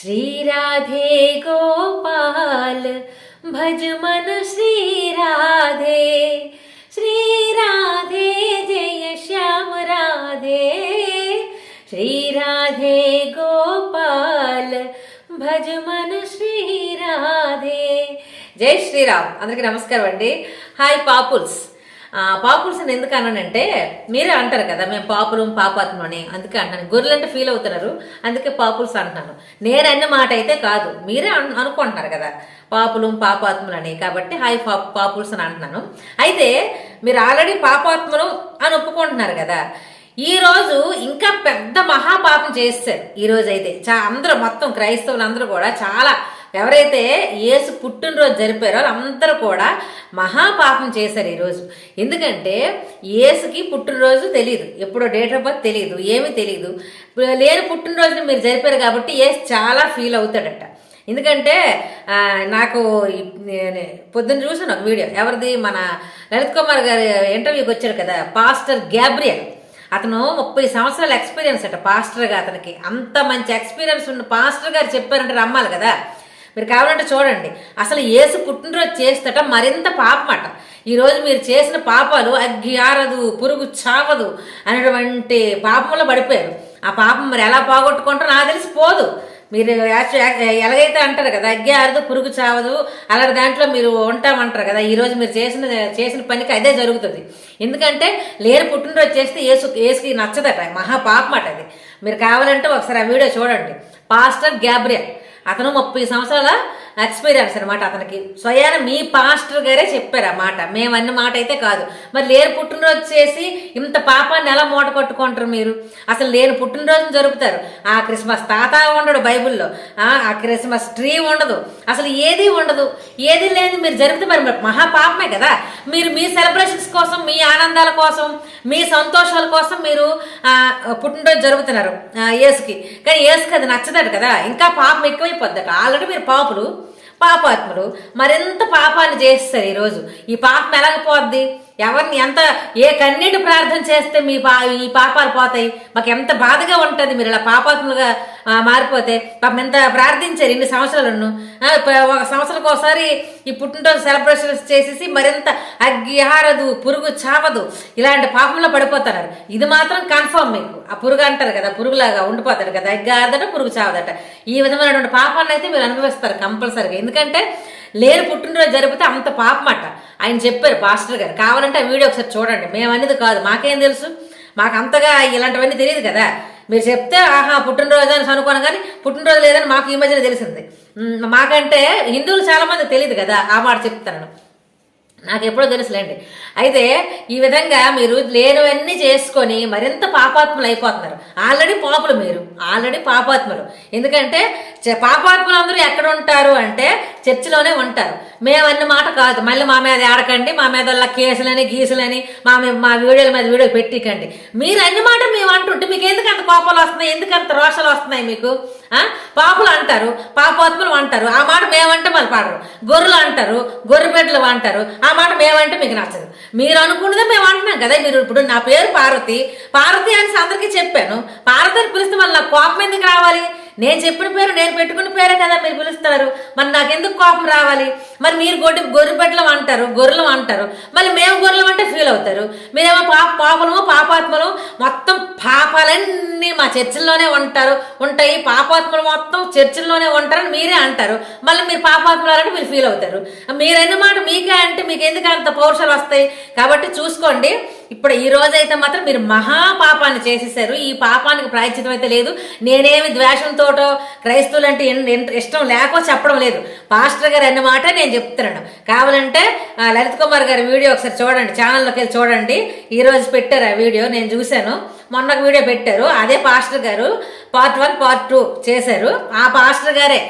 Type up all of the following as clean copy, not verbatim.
श्री राधे गोपाल भज मन श्री राधे जय श्याम राधे श्री राधे गोपाल भज मन श्री राधे जय श्रीराम अंदरिकी नमस्कारम अंडी हाय पापुल्स పాపుల్స్ అని ఎందుకు అన్నానంటే మీరే అంటారు కదా మేము పాపులు పాపాత్మ అని అందుకే అంటాను గొర్రెలంటే ఫీల్ అవుతున్నారు అందుకే పాపుల్స్ అంటున్నాను నేను అన్న మాట అయితే కాదు మీరే అనుకుంటున్నారు కదా పాపులు పాపాత్ములు అని కాబట్టి హాయ్ పాపుల్స్ అని అంటున్నాను అయితే మీరు ఆల్రెడీ పాపాత్ములు అని ఒప్పుకుంటున్నారు కదా ఈ రోజు ఇంకా పెద్ద మహాపాపం చేస్తారు ఈ రోజు అయితే అందరూ మొత్తం క్రైస్తవులు అందరూ కూడా చాలా ఎవరైతే యేసు పుట్టినరోజు జరిపారో అందరూ కూడా మహాపాపం చేశారు ఈరోజు ఎందుకంటే యేసుకి పుట్టినరోజు తెలియదు ఎప్పుడో డేట్ ఆఫ్ బర్త్ తెలియదు ఏమీ తెలియదు లేని పుట్టినరోజుని మీరు జరిపారు కాబట్టి యేసు చాలా ఫీల్ అవుతాడట ఎందుకంటే నాకు పొద్దున్న చూసాను ఒక వీడియో ఎవరిది మన లలిత్ కుమార్ గారి ఇంటర్వ్యూకి వచ్చారు కదా పాస్టర్ గ్యాబ్రియల్ అతను 30 సంవత్సరాల ఎక్స్పీరియన్స్ అట పాస్టర్గా అతనికి అంత మంచి ఎక్స్పీరియన్స్ ఉన్న పాస్టర్ గారు చెప్పారంటే రమ్మాలి కదా మీరు కావాలంటే చూడండి అసలు యేసు పుట్టినరోజు చేస్తట మరింత పాపమట ఈరోజు మీరు చేసిన పాపాలు అగ్గి ఆరదు పురుగు చావదు అనేటువంటి పాపంలో పడిపోయారు ఆ పాపం మరి ఎలా పోగొట్టుకుంటారో నాకు తెలిసి పోదు మీరు ఎలాగైతే అంటారు కదా అగ్గి ఆరదు పురుగు చావదు అలాంటి దాంట్లో మీరు ఉంటామంటారు కదా ఈరోజు మీరు చేసిన పనికి అదే జరుగుతుంది ఎందుకంటే లేని పుట్టినరోజు చేస్తే యేసుకి నచ్చదట మహాపాపం అట అది మీరు కావాలంటే ఒకసారి ఆ వీడియో చూడండి పాస్టర్ గ్యాబ్రియల్ అతను 30 సంవత్సరాల ఎక్స్పీరియన్స్ అనమాట అతనికి స్వయాన మీ పాస్టర్ గారే చెప్పారు ఆ మాట మేమన్న మాట అయితే కాదు మరి లేని పుట్టినరోజు చేసి ఇంత పాపాన్ని ఎలా మూట కొట్టుకుంటారు మీరు అసలు లేని పుట్టినరోజును జరుపుతారు ఆ క్రిస్మస్ తాత ఉండడు బైబిల్లో ఆ క్రిస్మస్ ట్రీ ఉండదు అసలు ఏది ఉండదు ఏది లేదు మీరు జరిపితే మరి మహాపాపమే కదా మీరు మీ సెలబ్రేషన్స్ కోసం మీ ఆనందాల కోసం మీ సంతోషాల కోసం మీరు పుట్టినరోజు జరుపుతున్నారు యేసుకి కానీ యేసుకి అది నచ్చదట కదా ఇంకా పాపం ఎక్కువైపోద్దట ఆల్రెడీ మీరు పాపాత్ములు మరింత పాపాన్ని చేస్తారు ఈరోజు ఈ పాపం ఎలాగపోద్ది ఎవరిని ఎంత ఏ కన్నీటి ప్రార్థన చేస్తే ఈ పాపాలు పోతాయి మాకు ఎంత బాధగా ఉంటుంది మీరు ఇలా పాపాత్ములుగా మారిపోతే పాపం ఎంత ప్రార్థించారు ఇన్ని సంవత్సరాలను ఒక సంవత్సరానికి ఒకసారి ఈ పుట్టినరోజు సెలబ్రేషన్స్ చేసేసి మరింత అగ్గి ఆరదు పురుగు చావదు ఇలాంటి పాపంలో పడిపోతున్నారు ఇది మాత్రం కన్ఫర్మ్ మీకు ఆ పురుగు అంటారు కదా పురుగులాగా ఉండిపోతారు కదా అగ్గి ఆరదట పురుగు చావదట ఈ విధమైనటువంటి పాపాన్ని అయితే మీరు అనుభవిస్తారు కంపల్సరీగా ఎందుకంటే లేని పుట్టినరోజు జరిపితే అంత పాపమట ఆయన చెప్పారు పాస్టర్ గారు కావాలంటే ఆ వీడియో ఒకసారి చూడండి మేమనేది కాదు మాకేం తెలుసు మాకు అంతగా ఇలాంటివన్నీ తెలియదు కదా మీరు చెప్తే ఆహా పుట్టినరోజు అని అనుకోను కానీ పుట్టినరోజు లేదని మాకు ఈ మధ్యన తెలిసింది మాకంటే హిందువులు చాలా మంది తెలియదు కదా ఆ మాట చెప్తాను నాకు ఎప్పుడో తెలుసులేండి అయితే ఈ విధంగా మీరు లేనివన్నీ చేసుకొని మరింత పాపాత్ములు అయిపోతున్నారు ఆల్రెడీ పాపులు మీరు ఆల్రెడీ పాపాత్ములు ఎందుకంటే పాపాత్ములు అందరూ ఎక్కడ ఉంటారు అంటే చర్చిలోనే ఉంటారు మేమన్న మాట కాదు మళ్ళీ మా మీద ఆడకండి మా మీద కేసులని గీసులని మా వీడియోల మీద వీడియో పెట్టికండి మీరు అన్ని మాట మేము అంటుంటే మీకు ఎందుకు అంత కోపాలు వస్తున్నాయి ఎందుకు అంత రోషాలు వస్తున్నాయి మీకు పాపులు అంటారు పాపాత్ములు అంటారు ఆ మాట మేమంటే మళ్ళీ పాడరు గొర్రెలు అంటారు గొర్రె బిడ్డలు అంటారు ఆ మాట మేమంటే మీకు నచ్చదు మీరు అనుకున్నదే మేము అంటున్నాం కదా మీరు ఇప్పుడు నా పేరు పార్వతి అని అందరికీ చెప్పాను పార్వతి అని పిలిస్తే మళ్ళీ నాకు కోపం ఎందుకు రావాలి నేను చెప్పిన పేరు నేను పెట్టుకున్న పేరే కదా మీరు పిలుస్తారు మరి నాకెందుకు కోపం రావాలి మరి మీరు గొర్రె బిడ్డలు అంటారు గొర్రెలు అంటారు మళ్ళీ మేము గొర్రెలు అంటే ఫీల్ అవుతారు మీరేమో పాపలము పాపాత్మలు మొత్తం పాపాలన్నీ మా చర్చిల్లోనే ఉంటాయి పాపాత్మలు మొత్తం చర్చిల్లోనే ఉంటారని మీరే అంటారు మళ్ళీ మీరు పాపాత్మలారంటే మీరు ఫీల్ అవుతారు మీరన్న మాట మీకే అంటే మీకు ఎందుకు అంత పౌరుషాలు వస్తాయి కాబట్టి చూసుకోండి ఇప్పుడు ఈ రోజైతే మాత్రం మీరు మహాపాపాన్ని చేసేసారు ఈ పాపానికి ప్రాయశ్చితం అయితే లేదు నేనేమి ద్వేషంతోటో క్రైస్తవులు అంటే ఇష్టం లేకో చెప్పడం లేదు పాస్టర్ గారు అన్న మాట నేను చెప్తున్నాను కావాలంటే లలిత్ కుమార్ గారి వీడియో ఒకసారి చూడండి ఛానల్లోకి వెళ్ళి చూడండి ఈ రోజు పెట్టారు ఆ వీడియో నేను చూశాను మొన్న ఒక వీడియో పెట్టారు అదే పాస్టర్ గారు పార్ట్ 1 పార్ట్ 2 చేశారు ఆ పాస్టర్ గారే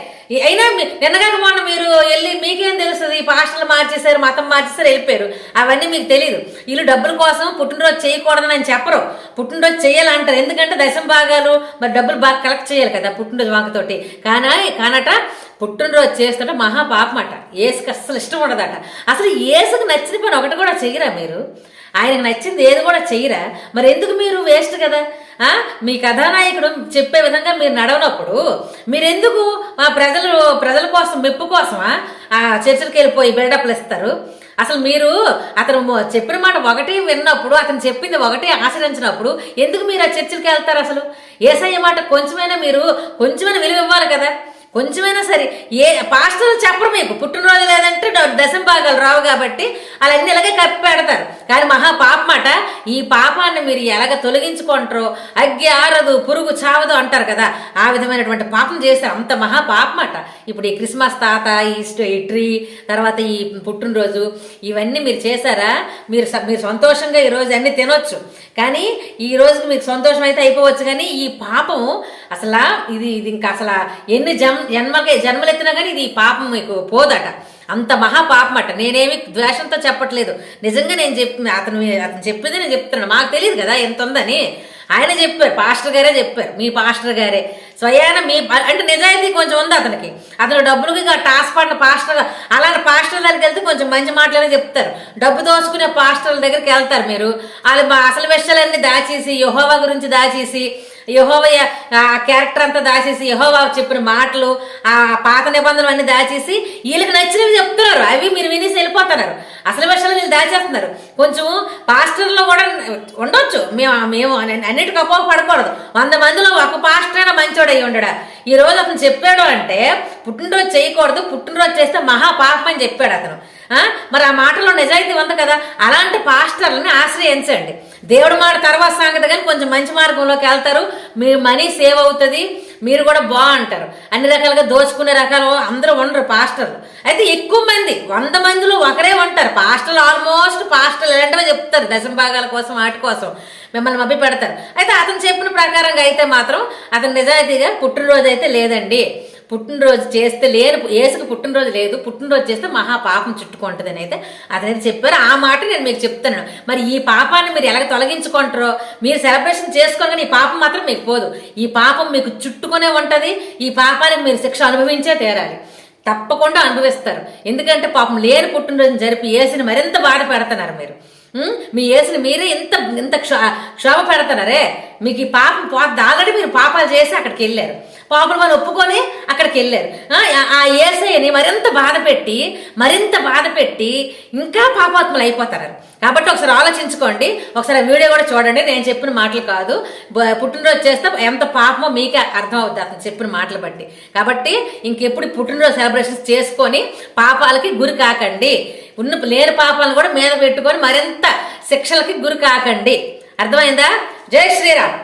అయినా నిన్నగాక మొన్న మీరు వెళ్ళి మీకేం తెలుస్తుంది పాస్టర్లు మార్చేశారు మతం మార్చేశారు వెళ్ళిపోయారు అవన్నీ మీకు తెలియదు వీళ్ళు డబ్బుల కోసం పుట్టినరోజు చేయకూడదని అని చెప్పరు పుట్టినరోజు చేయాలంటారు ఎందుకంటే దశం భాగాలు మరి డబ్బులు బాగా కలెక్ట్ చేయాలి కదా పుట్టినరోజు వంకతోటి కానట పుట్టినరోజు చేస్తుంటే మహాపాపం అట ఏసుకి అస్సలు ఇష్టం ఉండదట అసలు ఏసుకు నచ్చిన పని ఒకటి కూడా చెయ్యరా మీరు ఆయనకు నచ్చింది ఏది కూడా చెయ్యరా మరి ఎందుకు మీరు వేస్ట్ కదా మీ కథానాయకుడు చెప్పే విధంగా మీరు నడవనప్పుడు మీరెందుకు మా ప్రజల కోసం మెప్పు కోసమా ఆ చర్చలకు వెళ్ళిపోయి బిల్డప్లు ఇస్తారు? అసలు మీరు అతను చెప్పిన మాట ఒకటి విన్నప్పుడు, అతను చెప్పింది ఒకటి ఆచరించినప్పుడు ఎందుకు మీరు ఆ చర్చలకు వెళ్తారు? అసలు యేసయ్య మాట కొంచెమైనా విలువ ఇవ్వాలి కదా. కొంచెమైనా సరే పాస్టర్లు చెప్పరు మీకు పుట్టినరోజు లేదంటే దశంభాగాలు రావు కాబట్టి అలాన్ని ఇలాగే కప్పి పెడతారు. కానీ మహా పాపమాట, ఈ పాపాన్ని మీరు ఎలాగ తొలగించుకుంటారో అగ్గి ఆరదు పురుగు చావదు అంటారు కదా, ఆ విధమైనటువంటి పాపం చేశారు. అంత మహా పాపమాట. ఇప్పుడు ఈ క్రిస్మస్ తాత, ఈ ట్రీ, తర్వాత ఈ పుట్టినరోజు ఇవన్నీ మీరు చేశారా? మీరు సంతోషంగా ఈరోజు అన్ని తినొచ్చు, కానీ ఈ రోజుకి మీకు సంతోషం అయితే అయిపోవచ్చు, కానీ ఈ పాపం అసలు ఇది ఇంకా అసలు ఎన్ని జన్మలెత్తినా కానీ ఇది పాపం మీకు పోదట. అంత మహాపాపం అట. నేనేమి ద్వేషంతో చెప్పట్లేదు, నిజంగా అతను చెప్పింది నేను చెప్తున్నాను. మాకు తెలియదు కదా ఎంత ఉందని. ఆయన చెప్పారు, పాస్టర్ గారే చెప్పారు, మీ పాస్టర్ గారే స్వయాన అంటే నిజాయితీ కొంచెం ఉంది అతనికి. అతను డబ్బులకి టాస్ పడిన పాస్టర్, అలాంటి పాస్టర్ దగ్గరికి వెళ్తే కొంచెం మంచి మాటలనే చెప్తారు. డబ్బు దోచుకునే పాస్టర్ల దగ్గరికి వెళ్తారు మీరు, వాళ్ళు అసలు విషయాలన్నీ దాచేసి, యెహోవా గురించి దాచేసి, యెహోవా క్యారెక్టర్ అంతా దాచేసి, యెహోవా చెప్పిన మాటలు, ఆ పాత నిబంధనలు అన్ని దాచేసి వీళ్ళకి నచ్చినవి చెప్తున్నారు. అవి మీరు వినేసి వెళ్ళిపోతున్నారు. అసలు విషయాలు వీళ్ళు దాచేస్తున్నారు. కొంచెం పాస్టర్లో కూడా ఉండొచ్చు, మేము అన్నిటికీ అపోహపడకూడదు. 100 మందిలో ఒక పాస్టర్ అయినా మంచోడు అయ్యి ఉండడా? ఈ రోజు అతను చెప్పాడు అంటే పుట్టినరోజు చేయకూడదు, పుట్టినరోజు చేస్తే మహాపాపం అని చెప్పాడు అతను. మరి ఆ మాటలో నిజాయితీ ఉంది కదా. అలాంటి పాస్టర్లని ఆశ్రయించండి. దేవుడు మాట తర్వాత సంగతి, కానీ కొంచెం మంచి మార్గంలోకి వెళ్తారు, మీరు మనీ సేవ్ అవుతుంది, మీరు కూడా బాగుంటారు. అన్ని రకాలుగా దోచుకునే రకాలు అందరూ ఉండరు పాస్టర్లు. అయితే ఎక్కువ మంది 100 మందిలో ఒకరే ఉంటారు పాస్టర్లు. ఆల్మోస్ట్ పాస్టర్లు ఎలాంటివో చెప్తారు, దశంభాగాల కోసం వాటి కోసం మిమ్మల్ని మభ్య పెడతారు. అయితే అతను చెప్పిన ప్రకారంగా అయితే మాత్రం అతను నిజాయితీగా పుట్టినరోజు అయితే లేదండి, పుట్టినరోజు చేస్తే యేసుకు పుట్టినరోజు లేదు, పుట్టినరోజు చేస్తే మహాపాపం చుట్టుకుంటుందని అయితే అతనైతే చెప్పారు. ఆ మాట నేను మీకు చెప్తున్నాను. మరి ఈ పాపాన్ని మీరు ఎలాగ తొలగించుకుంటారో, మీరు సెలబ్రేషన్ చేసుకోగానే ఈ పాపం మాత్రం మీకు పోదు. ఈ పాపం మీకు చుట్టుకునే ఉంటుంది. ఈ పాపానికి మీరు శిక్ష అనుభవించే తీరాలి, తప్పకుండా అనుభవిస్తారు. ఎందుకంటే పాపం లేని పుట్టినరోజుని జరిపి యేసుని మరింత బాధ పెడుతున్నారు మీరు. మీ యేసుని మీరే ఇంత క్షోభ పెడుతున్నారే. మీకు ఈ పాపం పోద్ది. ఆల్రెడీ మీరు పాపాలు చేసి అక్కడికి వెళ్ళారు, పాపలు వాళ్ళు ఒప్పుకొని అక్కడికి వెళ్ళారు. ఆ యేసయ్యని మరింత బాధ పెట్టి ఇంకా పాపాత్మలు అయిపోతారు. కాబట్టి ఒకసారి ఆలోచించుకోండి, ఒకసారి వీడియో కూడా చూడండి. నేను చెప్పిన మాటలు కాదు, పుట్టినరోజు చేస్తే ఎంత పాపమో మీకే అర్థం అవుతుంది అతను చెప్పిన మాటలు బట్టి. కాబట్టి ఇంకెప్పుడు పుట్టినరోజు సెలబ్రేషన్స్ చేసుకొని పాపాలకి గురి కాకండి. లేని పాపాలను కూడా మీద పెట్టుకొని మరింత శిక్షలకి గురి కాకండి. అర్థమైందా? జై శ్రీరామ్.